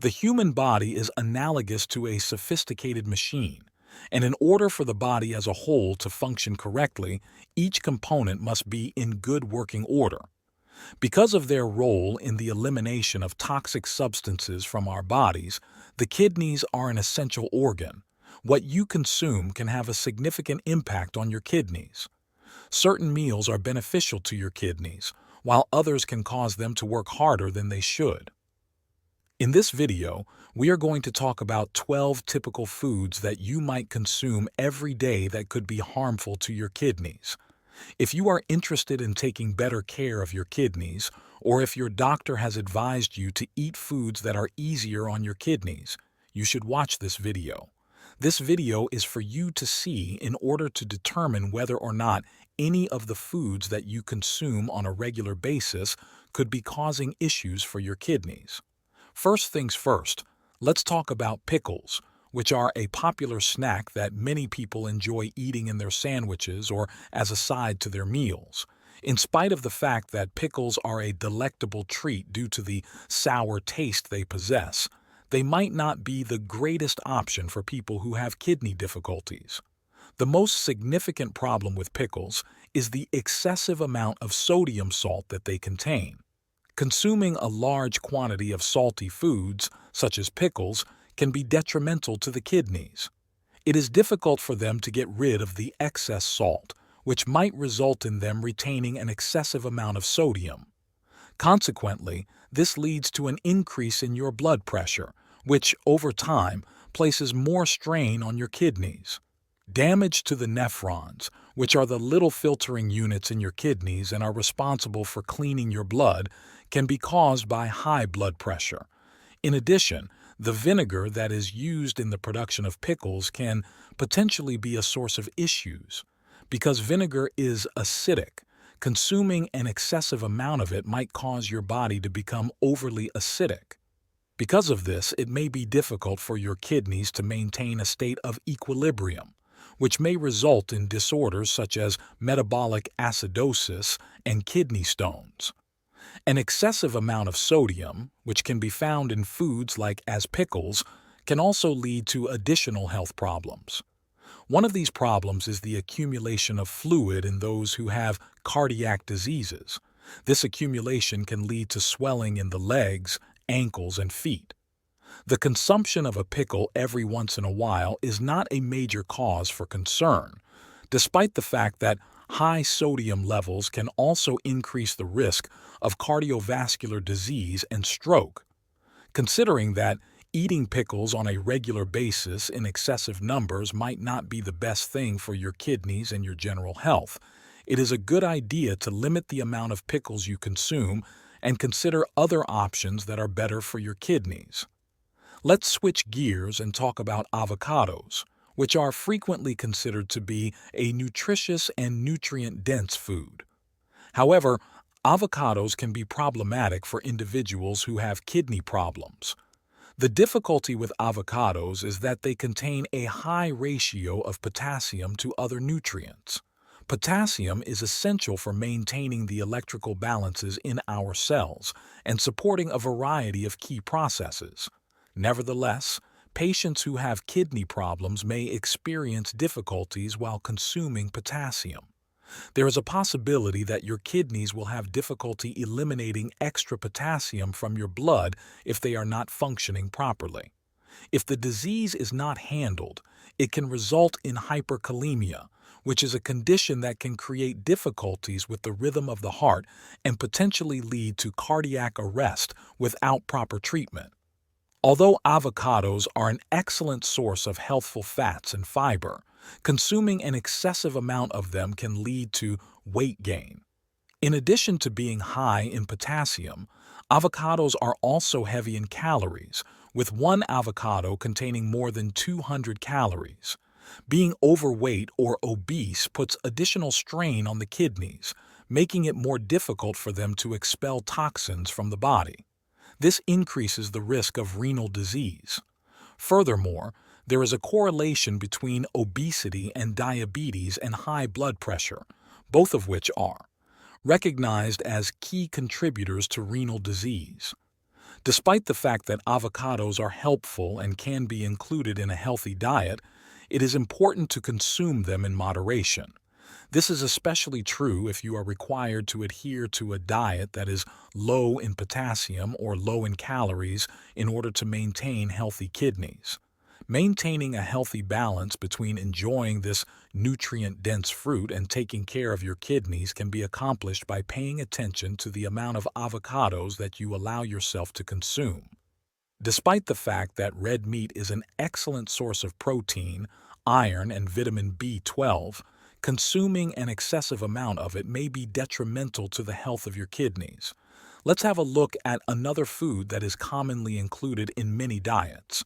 The human body is analogous to a sophisticated machine, and in order for the body as a whole to function correctly, each component must be in good working order. Because of their role in the elimination of toxic substances from our bodies, the kidneys are an essential organ. What you consume can have a significant impact on your kidneys. Certain meals are beneficial to your kidneys, while others can cause them to work harder than they should. In this video, we are going to talk about 12 typical foods that you might consume every day that could be harmful to your kidneys. If you are interested in taking better care of your kidneys, or if your doctor has advised you to eat foods that are easier on your kidneys, you should watch this video. This video is for you to see in order to determine whether or not any of the foods that you consume on a regular basis could be causing issues for your kidneys. First things first, let's talk about pickles, which are a popular snack that many people enjoy eating in their sandwiches or as a side to their meals. In spite of the fact that pickles are a delectable treat due to the sour taste they possess, they might not be the greatest option for people who have kidney difficulties. The most significant problem with pickles is the excessive amount of sodium salt that they contain. Consuming a large quantity of salty foods, such as pickles, can be detrimental to the kidneys. It is difficult for them to get rid of the excess salt, which might result in them retaining an excessive amount of sodium. Consequently, this leads to an increase in your blood pressure, which, over time, places more strain on your kidneys. Damage to the nephrons, which are the little filtering units in your kidneys and are responsible for cleaning your blood, can be caused by high blood pressure. In addition, the vinegar that is used in the production of pickles can potentially be a source of issues. Because vinegar is acidic, consuming an excessive amount of it might cause your body to become overly acidic. Because of this, it may be difficult for your kidneys to maintain a state of equilibrium, which may result in disorders such as metabolic acidosis and kidney stones. An excessive amount of sodium, which can be found in foods like as pickles, can also lead to additional health problems. One of these problems is the accumulation of fluid in those who have cardiac diseases. This accumulation can lead to swelling in the legs, ankles, and feet. The consumption of a pickle every once in a while is not a major cause for concern, despite the fact that high sodium levels can also increase the risk of cardiovascular disease and stroke. Considering that eating pickles on a regular basis in excessive numbers might not be the best thing for your kidneys and your general health, it is a good idea to limit the amount of pickles you consume and consider other options that are better for your kidneys. Let's switch gears and talk about avocados, which are frequently considered to be a nutritious and nutrient-dense food. However, avocados can be problematic for individuals who have kidney problems. The difficulty with avocados is that they contain a high ratio of potassium to other nutrients. Potassium is essential for maintaining the electrical balances in our cells and supporting a variety of key processes. Nevertheless, patients who have kidney problems may experience difficulties while consuming potassium. There is a possibility that your kidneys will have difficulty eliminating extra potassium from your blood if they are not functioning properly. If the disease is not handled, it can result in hyperkalemia, which is a condition that can create difficulties with the rhythm of the heart and potentially lead to cardiac arrest without proper treatment. Although avocados are an excellent source of healthful fats and fiber, consuming an excessive amount of them can lead to weight gain. In addition to being high in potassium, avocados are also heavy in calories, with one avocado containing more than 200 calories. Being overweight or obese puts additional strain on the kidneys, making it more difficult for them to expel toxins from the body. This increases the risk of renal disease. Furthermore, there is a correlation between obesity and diabetes and high blood pressure, both of which are recognized as key contributors to renal disease. Despite the fact that avocados are helpful and can be included in a healthy diet, it is important to consume them in moderation. This is especially true if you are required to adhere to a diet that is low in potassium or low in calories in order to maintain healthy kidneys. Maintaining a healthy balance between enjoying this nutrient-dense fruit and taking care of your kidneys can be accomplished by paying attention to the amount of avocados that you allow yourself to consume. Despite the fact that red meat is an excellent source of protein, iron, and vitamin B12, consuming an excessive amount of it may be detrimental to the health of your kidneys. Let's have a look at another food that is commonly included in many diets.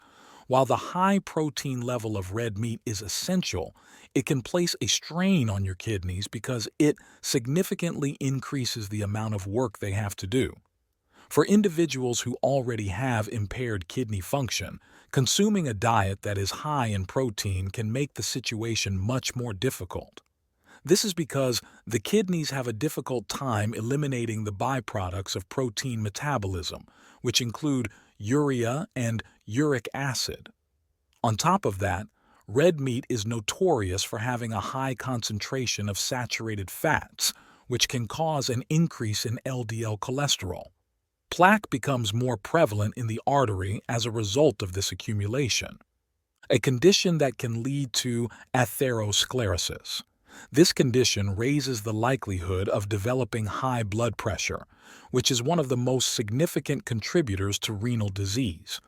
While the high protein level of red meat is essential, it can place a strain on your kidneys because it significantly increases the amount of work they have to do. For individuals who already have impaired kidney function, consuming a diet that is high in protein can make the situation much more difficult. This is because the kidneys have a difficult time eliminating the byproducts of protein metabolism, which include urea and uric acid. On top of that, red meat is notorious for having a high concentration of saturated fats, which can cause an increase in LDL cholesterol. Plaque becomes more prevalent in the artery as a result of this accumulation, a condition that can lead to atherosclerosis. This condition raises the likelihood of developing high blood pressure, which is one of the most significant contributors to renal disease.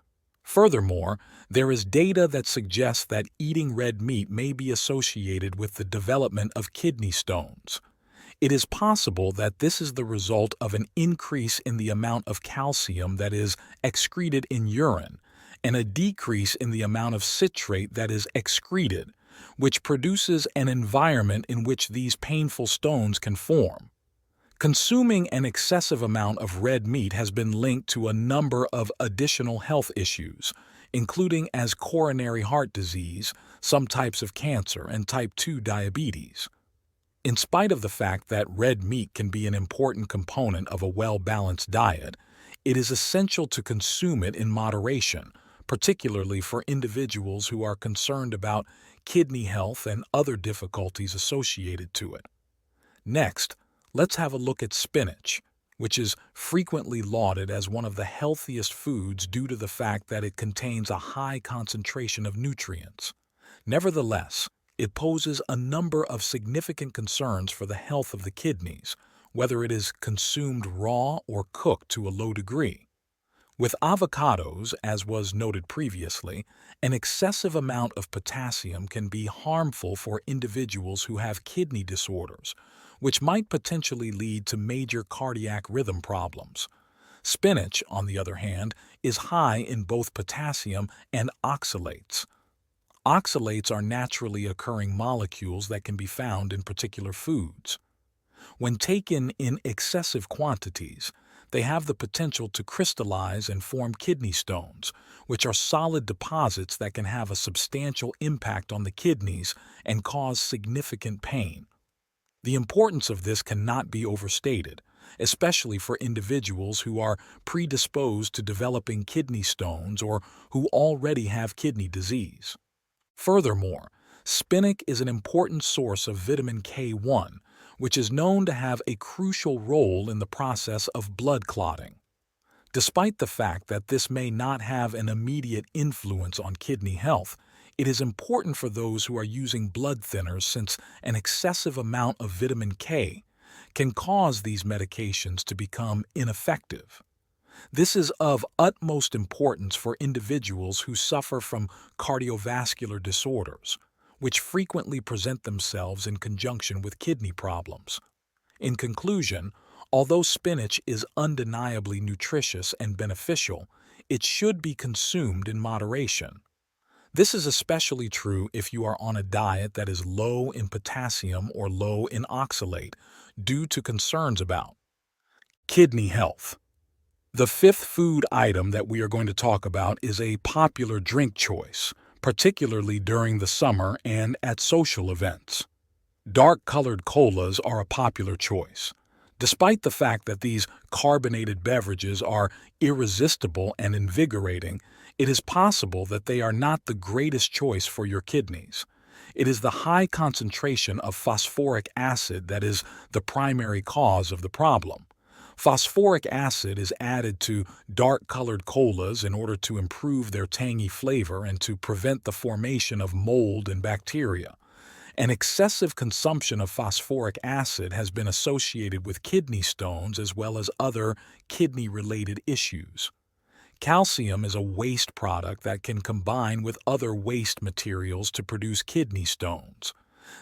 Furthermore, there is data that suggests that eating red meat may be associated with the development of kidney stones. It is possible that this is the result of an increase in the amount of calcium that is excreted in urine and a decrease in the amount of citrate that is excreted, which produces an environment in which these painful stones can form. Consuming an excessive amount of red meat has been linked to a number of additional health issues, including as coronary heart disease, some types of cancer, and type 2 diabetes. In spite of the fact that red meat can be an important component of a well-balanced diet, it is essential to consume it in moderation, particularly for individuals who are concerned about kidney health and other difficulties associated to it. Next, let's have a look at spinach, which is frequently lauded as one of the healthiest foods due to the fact that it contains a high concentration of nutrients. Nevertheless, it poses a number of significant concerns for the health of the kidneys, whether it is consumed raw or cooked to a low degree. With avocados, as was noted previously, an excessive amount of potassium can be harmful for individuals who have kidney disorders, which might potentially lead to major cardiac rhythm problems. Spinach, on the other hand, is high in both potassium and oxalates. Oxalates are naturally occurring molecules that can be found in particular foods. When taken in excessive quantities, they have the potential to crystallize and form kidney stones, which are solid deposits that can have a substantial impact on the kidneys and cause significant pain. The importance of this cannot be overstated, especially for individuals who are predisposed to developing kidney stones or who already have kidney disease. Furthermore, spinach is an important source of vitamin K1, which is known to have a crucial role in the process of blood clotting. Despite the fact that this may not have an immediate influence on kidney health, it is important for those who are using blood thinners since an excessive amount of vitamin K can cause these medications to become ineffective. This is of utmost importance for individuals who suffer from cardiovascular disorders, which frequently present themselves in conjunction with kidney problems. In conclusion, although spinach is undeniably nutritious and beneficial, it should be consumed in moderation. This is especially true if you are on a diet that is low in potassium or low in oxalate due to concerns about kidney health. The fifth food item that we are going to talk about is a popular drink choice, particularly during the summer and at social events. Dark-colored colas are a popular choice. Despite the fact that these carbonated beverages are irresistible and invigorating, it is possible that they are not the greatest choice for your kidneys. It is the high concentration of phosphoric acid that is the primary cause of the problem. Phosphoric acid is added to dark-colored colas in order to improve their tangy flavor and to prevent the formation of mold and bacteria. An excessive consumption of phosphoric acid has been associated with kidney stones as well as other kidney-related issues. Calcium is a waste product that can combine with other waste materials to produce kidney stones.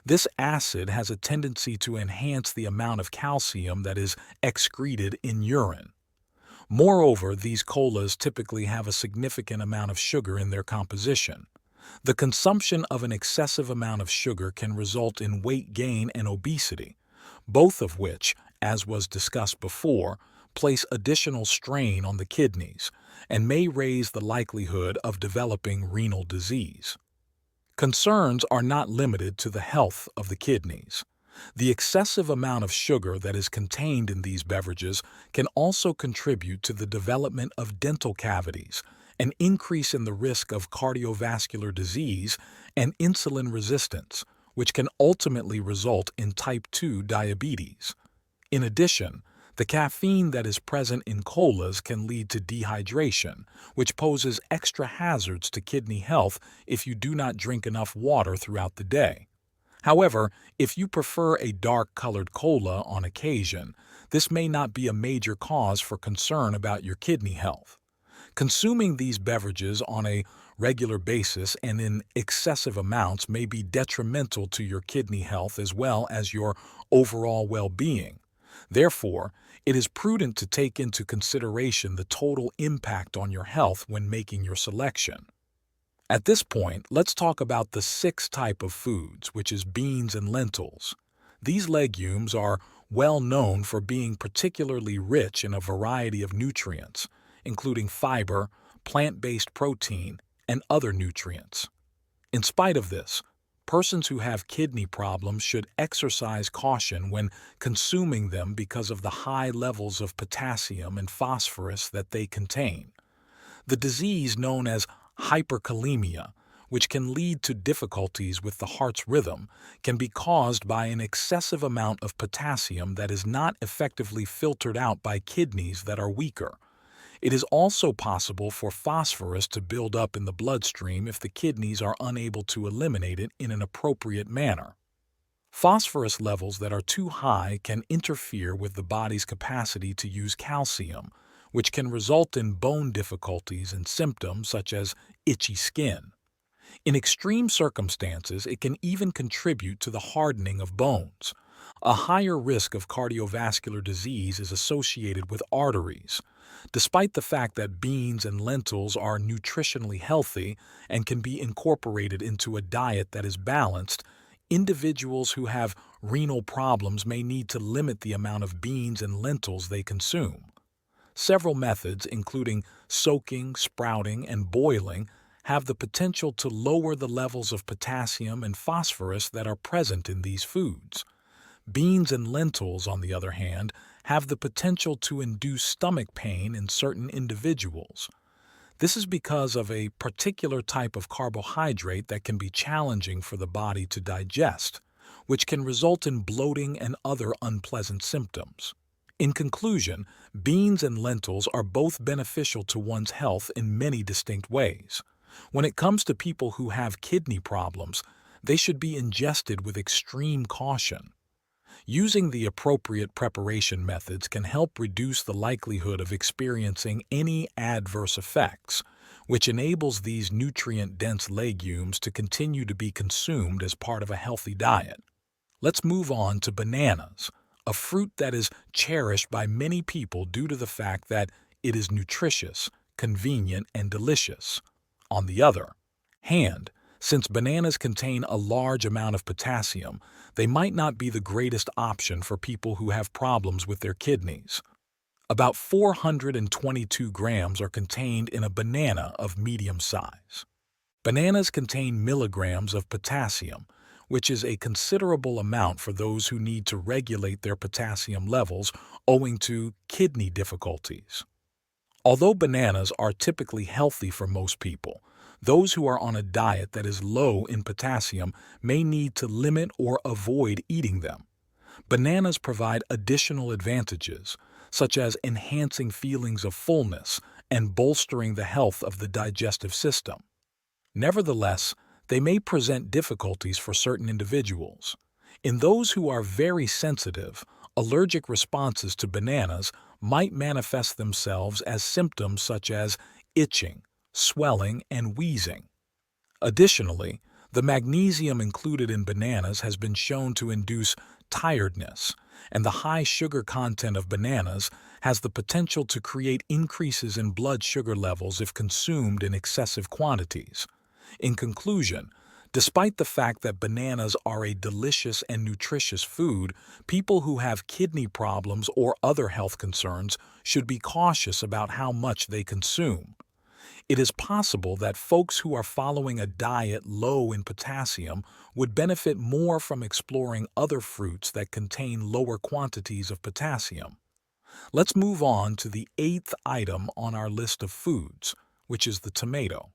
This acid has a tendency to enhance the amount of calcium that is excreted in urine. Moreover, these colas typically have a significant amount of sugar in their composition. The consumption of an excessive amount of sugar can result in weight gain and obesity, both of which, as was discussed before, place additional strain on the kidneys and may raise the likelihood of developing renal disease. Concerns are not limited to the health of the kidneys. The excessive amount of sugar that is contained in these beverages can also contribute to the development of dental cavities, an increase in the risk of cardiovascular disease, and insulin resistance, which can ultimately result in type 2 diabetes. In addition, the caffeine that is present in colas can lead to dehydration, which poses extra hazards to kidney health if you do not drink enough water throughout the day. However, if you prefer a dark-colored cola on occasion, this may not be a major cause for concern about your kidney health. Consuming these beverages on a regular basis and in excessive amounts may be detrimental to your kidney health as well as your overall well-being. Therefore, it is prudent to take into consideration the total impact on your health when making your selection. At this point, let's talk about the sixth type of foods, which is beans and lentils. These legumes are well known for being particularly rich in a variety of nutrients, including fiber, plant-based protein, and other nutrients. In spite of this, persons who have kidney problems should exercise caution when consuming them because of the high levels of potassium and phosphorus that they contain. The disease known as hyperkalemia, which can lead to difficulties with the heart's rhythm, can be caused by an excessive amount of potassium that is not effectively filtered out by kidneys that are weaker. It is also possible for phosphorus to build up in the bloodstream if the kidneys are unable to eliminate it in an appropriate manner. Phosphorus levels that are too high can interfere with the body's capacity to use calcium, which can result in bone difficulties and symptoms such as itchy skin. In extreme circumstances, it can even contribute to the hardening of bones. A higher risk of cardiovascular disease is associated with arteries. Despite the fact that beans and lentils are nutritionally healthy and can be incorporated into a diet that is balanced, individuals who have renal problems may need to limit the amount of beans and lentils they consume. Several methods, including soaking, sprouting, and boiling, have the potential to lower the levels of potassium and phosphorus that are present in these foods. Beans and lentils, on the other hand, have the potential to induce stomach pain in certain individuals. This is because of a particular type of carbohydrate that can be challenging for the body to digest, which can result in bloating and other unpleasant symptoms. In conclusion, beans and lentils are both beneficial to one's health in many distinct ways. When it comes to people who have kidney problems, they should be ingested with extreme caution. Using the appropriate preparation methods can help reduce the likelihood of experiencing any adverse effects, which enables these nutrient-dense legumes to continue to be consumed as part of a healthy diet. Let's move on to bananas, a fruit that is cherished by many people due to the fact that it is nutritious, convenient, and delicious. On the other hand, since bananas contain a large amount of potassium, they might not be the greatest option for people who have problems with their kidneys. About 422 grams are contained in a banana of medium size. Bananas contain milligrams of potassium, which is a considerable amount for those who need to regulate their potassium levels owing to kidney difficulties. Although bananas are typically healthy for most people, those who are on a diet that is low in potassium may need to limit or avoid eating them. Bananas provide additional advantages, such as enhancing feelings of fullness and bolstering the health of the digestive system. Nevertheless, they may present difficulties for certain individuals. In those who are very sensitive, allergic responses to bananas might manifest themselves as symptoms such as itching, swelling, and wheezing. Additionally, the magnesium included in bananas has been shown to induce tiredness, and the high sugar content of bananas has the potential to create increases in blood sugar levels if consumed in excessive quantities. In conclusion, despite the fact that bananas are a delicious and nutritious food, people who have kidney problems or other health concerns should be cautious about how much they consume. It is possible that folks who are following a diet low in potassium would benefit more from exploring other fruits that contain lower quantities of potassium. Let's move on to the 8th item on our list of foods, which is the tomato.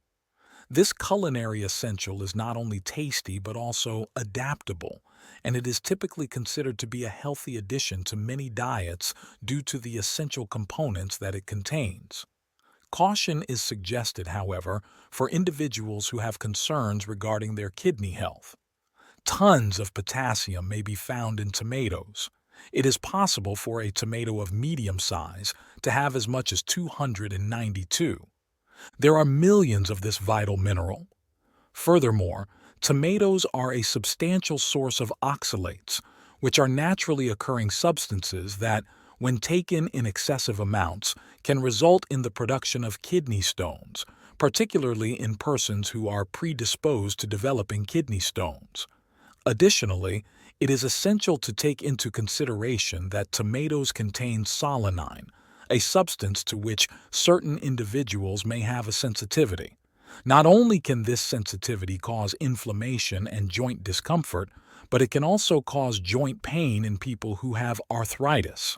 This culinary essential is not only tasty but also adaptable, and it is typically considered to be a healthy addition to many diets due to the essential components that it contains. Caution is suggested, however, for individuals who have concerns regarding their kidney health. Tons of potassium may be found in tomatoes. It is possible for a tomato of medium size to have as much as 292. There are millions of this vital mineral. Furthermore, tomatoes are a substantial source of oxalates, which are naturally occurring substances that, when taken in excessive amounts, can result in the production of kidney stones, particularly in persons who are predisposed to developing kidney stones. Additionally, it is essential to take into consideration that tomatoes contain solanine, a substance to which certain individuals may have a sensitivity. Not only can this sensitivity cause inflammation and joint discomfort, but it can also cause joint pain in people who have arthritis.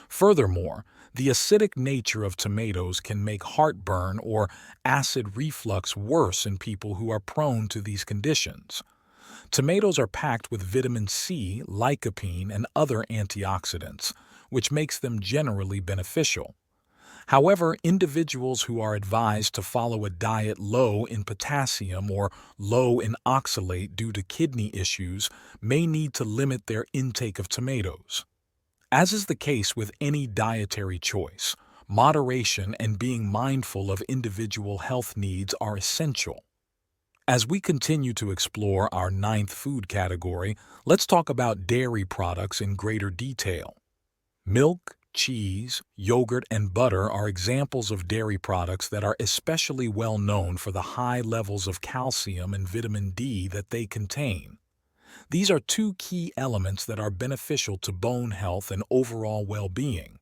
Furthermore, the acidic nature of tomatoes can make heartburn or acid reflux worse in people who are prone to these conditions. Tomatoes are packed with vitamin C, lycopene, and other antioxidants, which makes them generally beneficial. However, individuals who are advised to follow a diet low in potassium or low in oxalate due to kidney issues may need to limit their intake of tomatoes. As is the case with any dietary choice, moderation and being mindful of individual health needs are essential. As we continue to explore our 9th food category, let's talk about dairy products in greater detail. Milk, cheese, yogurt, and butter are examples of dairy products that are especially well known for the high levels of calcium and vitamin D that they contain. These are two key elements that are beneficial to bone health and overall well-being.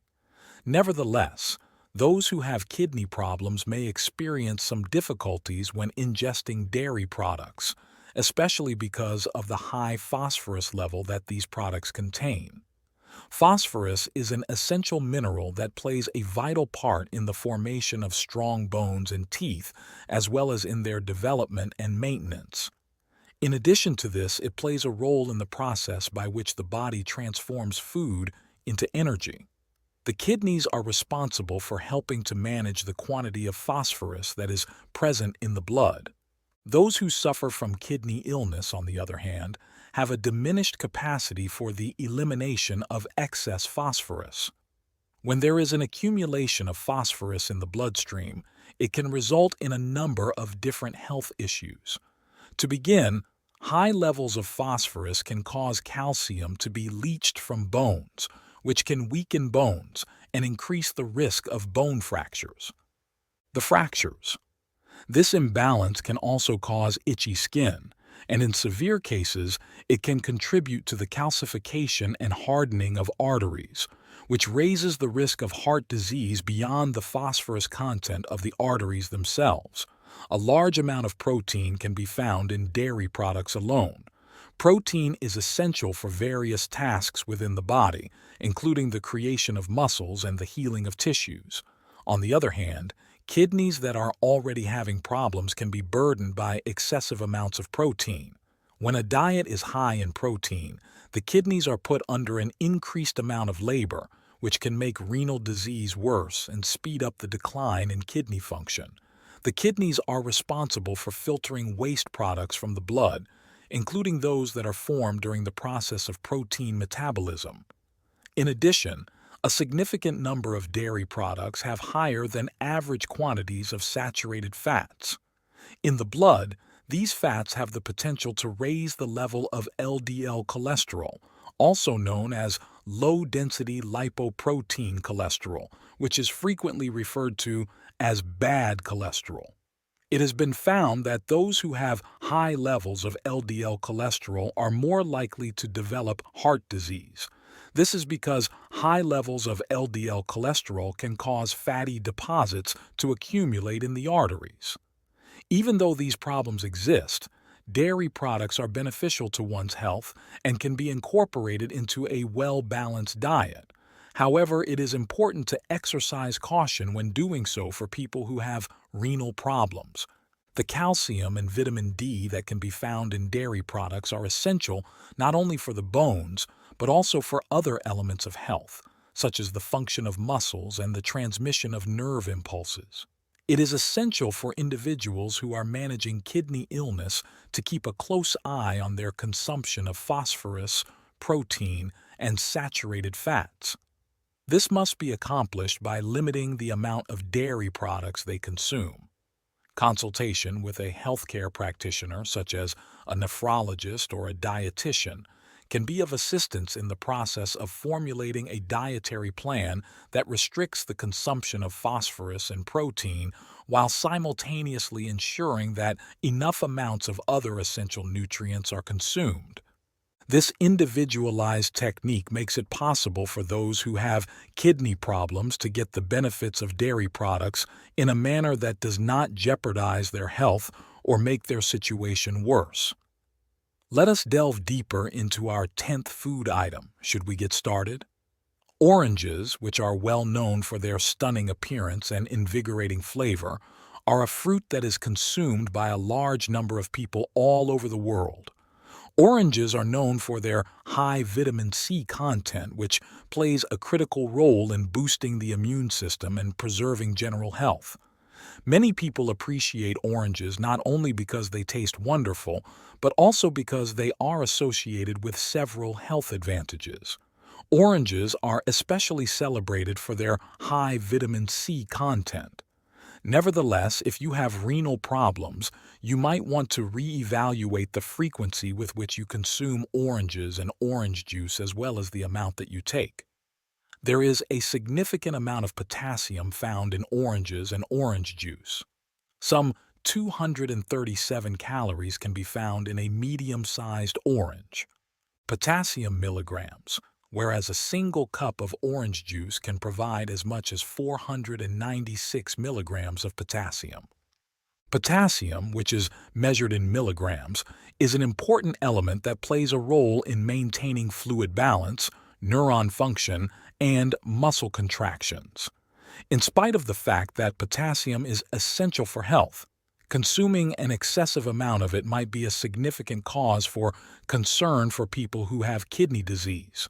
Nevertheless, those who have kidney problems may experience some difficulties when ingesting dairy products, especially because of the high phosphorus level that these products contain. Phosphorus is an essential mineral that plays a vital part in the formation of strong bones and teeth, as well as in their development and maintenance. In addition to this, it plays a role in the process by which the body transforms food into energy. The kidneys are responsible for helping to manage the quantity of phosphorus that is present in the blood. Those who suffer from kidney illness, on the other hand, have a diminished capacity for the elimination of excess phosphorus. When there is an accumulation of phosphorus in the bloodstream, it can result in a number of different health issues. To begin, high levels of phosphorus can cause calcium to be leached from bones, which can weaken bones and increase the risk of bone fractures. The fractures. This imbalance can also cause itchy skin, and in severe cases, it can contribute to the calcification and hardening of arteries, which raises the risk of heart disease beyond the phosphorus content of the arteries themselves. A large amount of protein can be found in dairy products alone. Protein is essential for various tasks within the body, including the creation of muscles and the healing of tissues. On the other hand, kidneys that are already having problems can be burdened by excessive amounts of protein. When a diet is high in protein, the kidneys are put under an increased amount of labor, which can make renal disease worse and speed up the decline in kidney function. The kidneys are responsible for filtering waste products from the blood, including those that are formed during the process of protein metabolism. In addition, a significant number of dairy products have higher than average quantities of saturated fats. In the blood, these fats have the potential to raise the level of LDL cholesterol, also known as low-density lipoprotein cholesterol, which is frequently referred to as bad cholesterol. It has been found that those who have high levels of LDL cholesterol are more likely to develop heart disease. This is because high levels of LDL cholesterol can cause fatty deposits to accumulate in the arteries. Even though these problems exist, dairy products are beneficial to one's health and can be incorporated into a well-balanced diet. However, it is important to exercise caution when doing so for people who have renal problems. The calcium and vitamin D that can be found in dairy products are essential not only for the bones, but also for other elements of health, such as the function of muscles and the transmission of nerve impulses. It is essential for individuals who are managing kidney illness to keep a close eye on their consumption of phosphorus, protein, and saturated fats. This must be accomplished by limiting the amount of dairy products they consume. Consultation with a healthcare practitioner, such as a nephrologist or a dietitian, can be of assistance in the process of formulating a dietary plan that restricts the consumption of phosphorus and protein while simultaneously ensuring that enough amounts of other essential nutrients are consumed. This individualized technique makes it possible for those who have kidney problems to get the benefits of dairy products in a manner that does not jeopardize their health or make their situation worse. Let us delve deeper into our 10th food item. Should we get started? Oranges, which are well known for their stunning appearance and invigorating flavor, are a fruit that is consumed by a large number of people all over the world. Oranges are known for their high vitamin C content, which plays a critical role in boosting the immune system and preserving general health. Many people appreciate oranges not only because they taste wonderful, but also because they are associated with several health advantages. Oranges are especially celebrated for their high vitamin C content. Nevertheless, if you have renal problems, you might want to reevaluate the frequency with which you consume oranges and orange juice as well as the amount that you take. There is a significant amount of potassium found in oranges and orange juice. Some 237 calories can be found in a medium-sized orange. Potassium milligrams, whereas a single cup of orange juice can provide as much as 496 milligrams of potassium. Potassium, which is measured in milligrams, is an important element that plays a role in maintaining fluid balance, neuron function, and muscle contractions. In spite of the fact that potassium is essential for health, consuming an excessive amount of it might be a significant cause for concern for people who have kidney disease.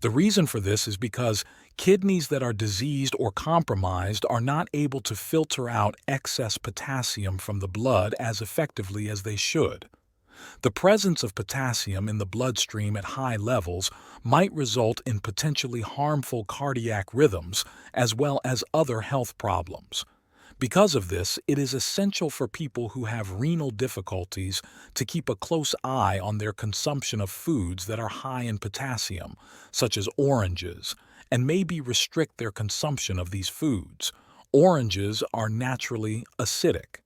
The reason for this is because kidneys that are diseased or compromised are not able to filter out excess potassium from the blood as effectively as they should. The presence of potassium in the bloodstream at high levels might result in potentially harmful cardiac rhythms as well as other health problems. Because of this, it is essential for people who have renal difficulties to keep a close eye on their consumption of foods that are high in potassium, such as oranges, and maybe restrict their consumption of these foods. Oranges are naturally acidic.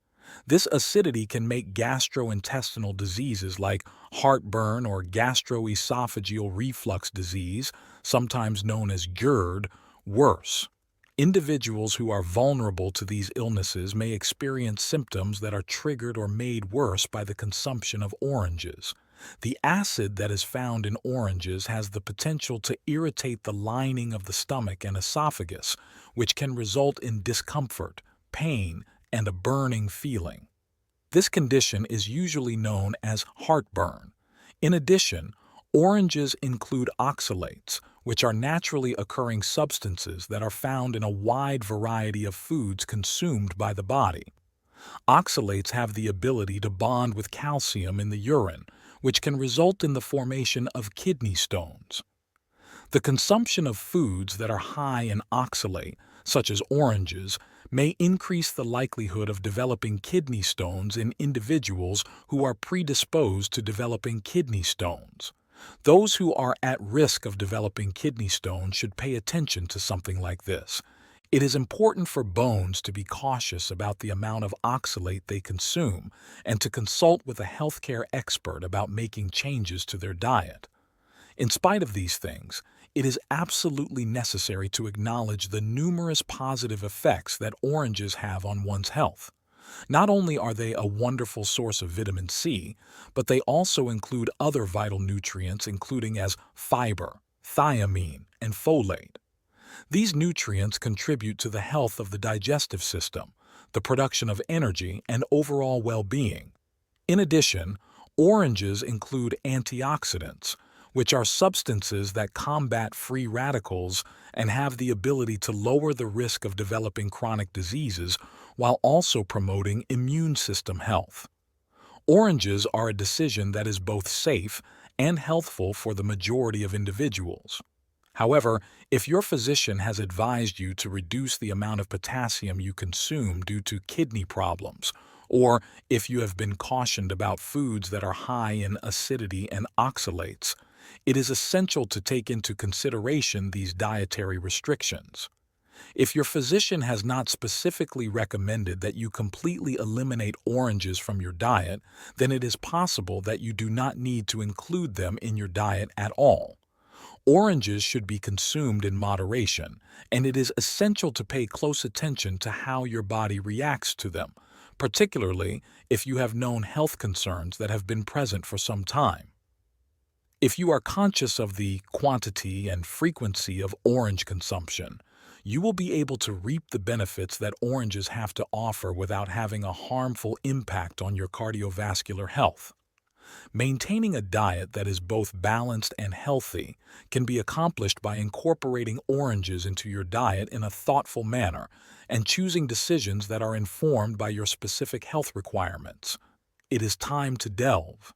This acidity can make gastrointestinal diseases like heartburn or gastroesophageal reflux disease, sometimes known as GERD, worse. Individuals who are vulnerable to these illnesses may experience symptoms that are triggered or made worse by the consumption of oranges. The acid that is found in oranges has the potential to irritate the lining of the stomach and esophagus, which can result in discomfort, pain, and a burning feeling. This condition is usually known as heartburn. In addition, oranges include oxalates, which are naturally occurring substances that are found in a wide variety of foods consumed by the body. Oxalates have the ability to bond with calcium in the urine, which can result in the formation of kidney stones. The consumption of foods that are high in oxalate, such as oranges, may increase the likelihood of developing kidney stones in individuals who are predisposed to developing kidney stones. Those who are at risk of developing kidney stones should pay attention to something like this. It is important for bones to be cautious about the amount of oxalate they consume and to consult with a healthcare expert about making changes to their diet. In spite of these things, it is absolutely necessary to acknowledge the numerous positive effects that oranges have on one's health. Not only are they a wonderful source of vitamin C, but they also include other vital nutrients including as fiber, thiamine, and folate. These nutrients contribute to the health of the digestive system, the production of energy, and overall well-being. In addition, oranges include antioxidants, which are substances that combat free radicals and have the ability to lower the risk of developing chronic diseases while also promoting immune system health. Oranges are a decision that is both safe and healthful for the majority of individuals. However, if your physician has advised you to reduce the amount of potassium you consume due to kidney problems, or if you have been cautioned about foods that are high in acidity and oxalates, it is essential to take into consideration these dietary restrictions. If your physician has not specifically recommended that you completely eliminate oranges from your diet, then it is possible that you do not need to include them in your diet at all. Oranges should be consumed in moderation, and it is essential to pay close attention to how your body reacts to them, particularly if you have known health concerns that have been present for some time. If you are conscious of the quantity and frequency of orange consumption, you will be able to reap the benefits that oranges have to offer without having a harmful impact on your cardiovascular health. Maintaining a diet that is both balanced and healthy can be accomplished by incorporating oranges into your diet in a thoughtful manner and choosing decisions that are informed by your specific health requirements. It is time to delve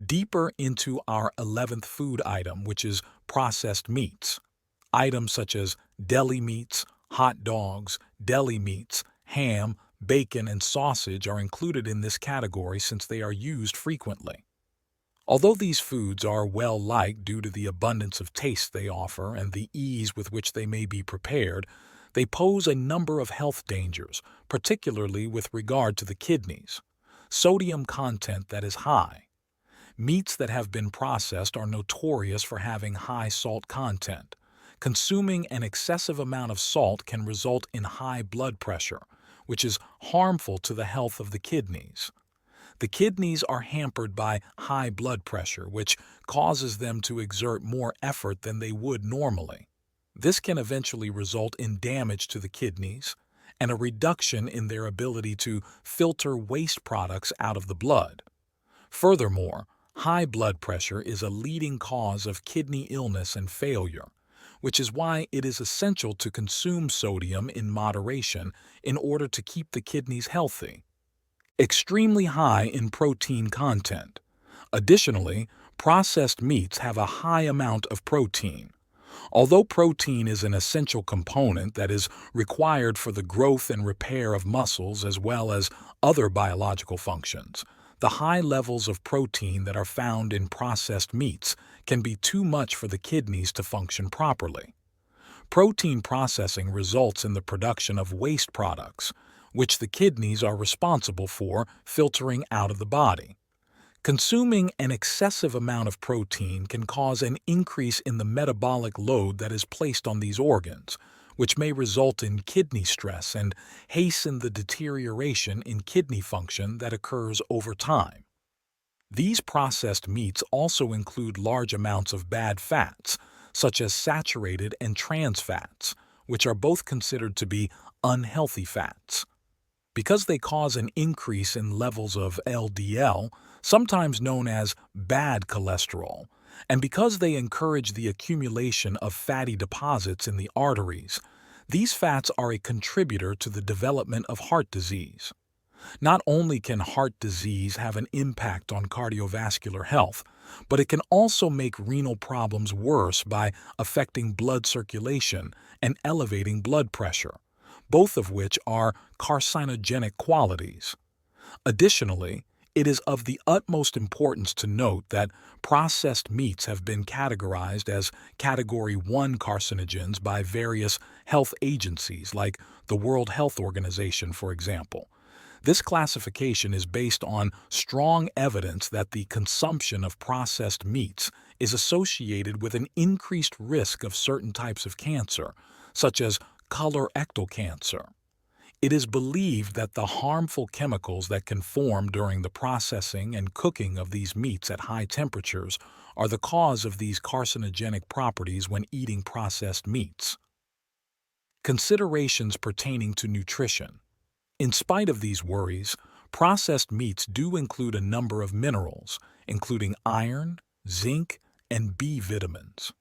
deeper into our 11th food item, which is processed meats. Items such as deli meats, hot dogs, deli meats, ham, bacon, and sausage are included in this category since they are used frequently. Although these foods are well-liked due to the abundance of taste they offer and the ease with which they may be prepared, they pose a number of health dangers, particularly with regard to the kidneys. Sodium content that is high. Meats that have been processed are notorious for having high salt content. Consuming an excessive amount of salt can result in high blood pressure, which is harmful to the health of the kidneys. The kidneys are hampered by high blood pressure, which causes them to exert more effort than they would normally. This can eventually result in damage to the kidneys and a reduction in their ability to filter waste products out of the blood. Furthermore, high blood pressure is a leading cause of kidney illness and failure, which is why it is essential to consume sodium in moderation in order to keep the kidneys healthy. Extremely high in protein content. Additionally, processed meats have a high amount of protein. Although protein is an essential component that is required for the growth and repair of muscles as well as other biological functions, the high levels of protein that are found in processed meats can be too much for the kidneys to function properly. Protein processing results in the production of waste products, which the kidneys are responsible for filtering out of the body. Consuming an excessive amount of protein can cause an increase in the metabolic load that is placed on these organs, which may result in kidney stress and hasten the deterioration in kidney function that occurs over time. These processed meats also include large amounts of bad fats, such as saturated and trans fats, which are both considered to be unhealthy fats. Because they cause an increase in levels of LDL, sometimes known as bad cholesterol, and because they encourage the accumulation of fatty deposits in the arteries, these fats are a contributor to the development of heart disease. Not only can heart disease have an impact on cardiovascular health, but it can also make renal problems worse by affecting blood circulation and elevating blood pressure, both of which are carcinogenic qualities. Additionally, it is of the utmost importance to note that processed meats have been categorized as Category 1 carcinogens by various health agencies like the World Health Organization, for example. This classification is based on strong evidence that the consumption of processed meats is associated with an increased risk of certain types of cancer, such as colorectal cancer. It is believed that the harmful chemicals that can form during the processing and cooking of these meats at high temperatures are the cause of these carcinogenic properties when eating processed meats. Considerations pertaining to nutrition. In spite of these worries, processed meats do include a number of minerals, including iron, zinc, and B vitamins.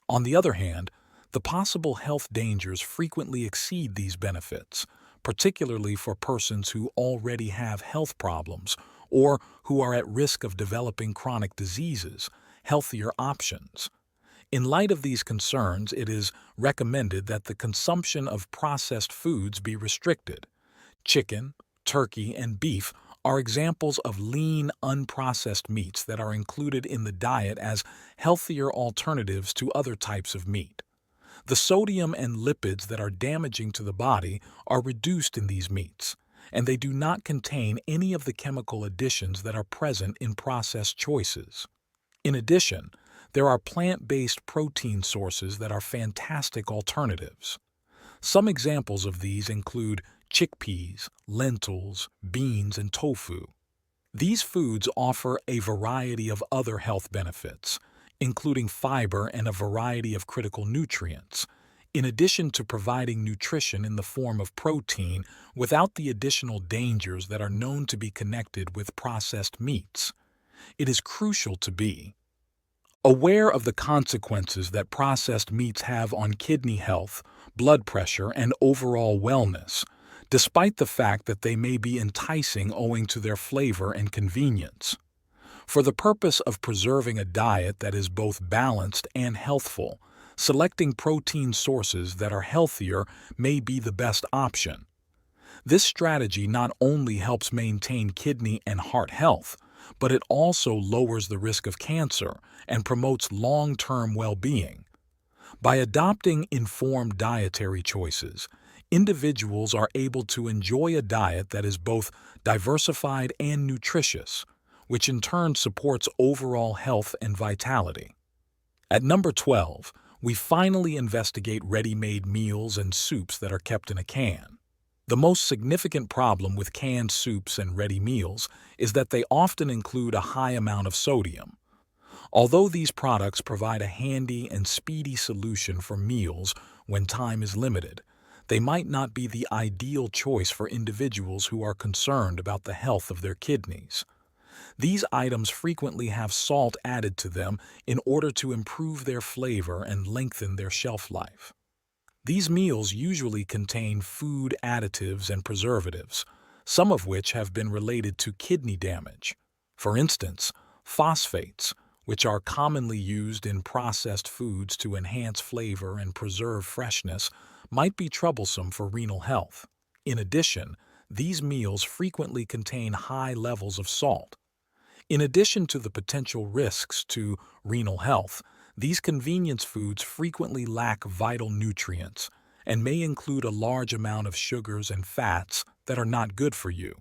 On the other hand, the possible health dangers frequently exceed these benefits, particularly for persons who already have health problems or who are at risk of developing chronic diseases. Healthier options. In light of these concerns, it is recommended that the consumption of processed foods be restricted. Chicken, turkey, and beef are examples of lean, unprocessed meats that are included in the diet as healthier alternatives to other types of meat. The sodium and lipids that are damaging to the body are reduced in these meats, and they do not contain any of the chemical additions that are present in processed choices. In addition, there are plant-based protein sources that are fantastic alternatives. Some examples of these include chickpeas, lentils, beans, and tofu. These foods offer a variety of other health benefits, including fiber and a variety of critical nutrients, in addition to providing nutrition in the form of protein without the additional dangers that are known to be connected with processed meats. It is crucial to be aware of the consequences that processed meats have on kidney health, blood pressure, and overall wellness, despite the fact that they may be enticing owing to their flavor and convenience. For the purpose of preserving a diet that is both balanced and healthful, selecting protein sources that are healthier may be the best option. This strategy not only helps maintain kidney and heart health, but it also lowers the risk of cancer and promotes long-term well-being. By adopting informed dietary choices, individuals are able to enjoy a diet that is both diversified and nutritious, which in turn supports overall health and vitality. At number 12, we finally investigate ready-made meals and soups that are kept in a can. The most significant problem with canned soups and ready meals is that they often include a high amount of sodium. Although these products provide a handy and speedy solution for meals when time is limited, they might not be the ideal choice for individuals who are concerned about the health of their kidneys. These items frequently have salt added to them in order to improve their flavor and lengthen their shelf life. These meals usually contain food additives and preservatives, some of which have been related to kidney damage. For instance, phosphates, which are commonly used in processed foods to enhance flavor and preserve freshness, might be troublesome for renal health. In addition, these meals frequently contain high levels of salt. In addition to the potential risks to renal health, these convenience foods frequently lack vital nutrients and may include a large amount of sugars and fats that are not good for you.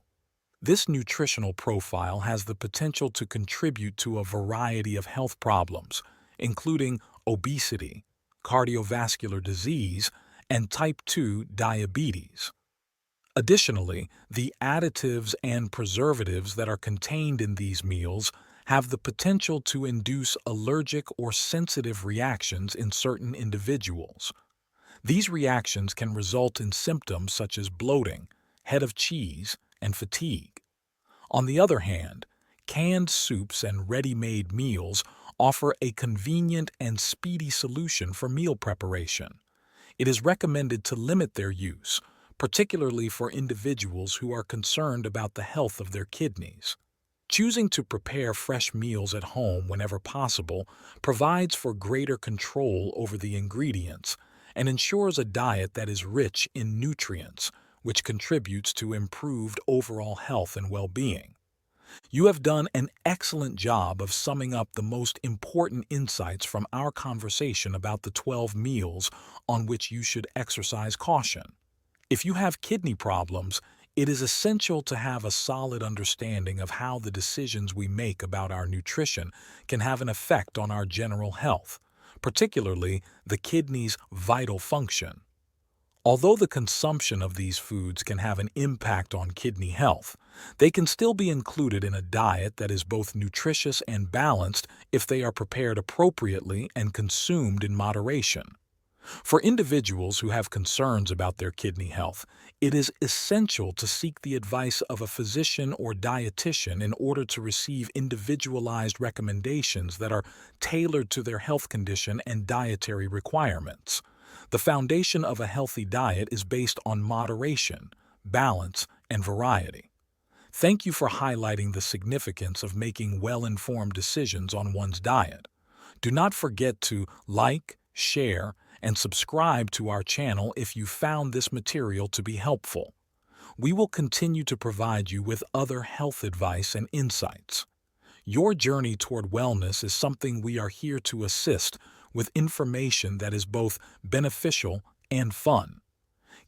This nutritional profile has the potential to contribute to a variety of health problems, including obesity, cardiovascular disease, and type 2 diabetes. Additionally, the additives and preservatives that are contained in these meals have the potential to induce allergic or sensitive reactions in certain individuals. These reactions can result in symptoms such as bloating, head of cheese, and fatigue. On the other hand, canned soups and ready-made meals offer a convenient and speedy solution for meal preparation. It is recommended to limit their use, particularly for individuals who are concerned about the health of their kidneys. Choosing to prepare fresh meals at home whenever possible provides for greater control over the ingredients and ensures a diet that is rich in nutrients, which contributes to improved overall health and well-being. You have done an excellent job of summing up the most important insights from our conversation about the 12 meals on which you should exercise caution. If you have kidney problems, it is essential to have a solid understanding of how the decisions we make about our nutrition can have an effect on our general health, particularly the kidney's vital function. Although the consumption of these foods can have an impact on kidney health, they can still be included in a diet that is both nutritious and balanced if they are prepared appropriately and consumed in moderation. For individuals who have concerns about their kidney health, it is essential to seek the advice of a physician or dietitian in order to receive individualized recommendations that are tailored to their health condition and dietary requirements. The foundation of a healthy diet is based on moderation, balance, and variety. Thank you for highlighting the significance of making well-informed decisions on one's diet. Do not forget to like, share, and subscribe to our channel if you found this material to be helpful. We will continue to provide you with other health advice and insights. Your journey toward wellness is something we are here to assist with information that is both beneficial and fun.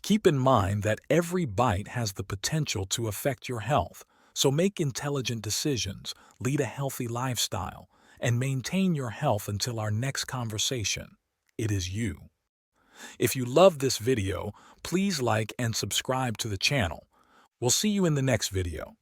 Keep in mind that every bite has the potential to affect your health, so make intelligent decisions, lead a healthy lifestyle, and maintain your health until our next conversation. It is you. If you loved this video, please like and subscribe to the channel. We'll see you in the next video.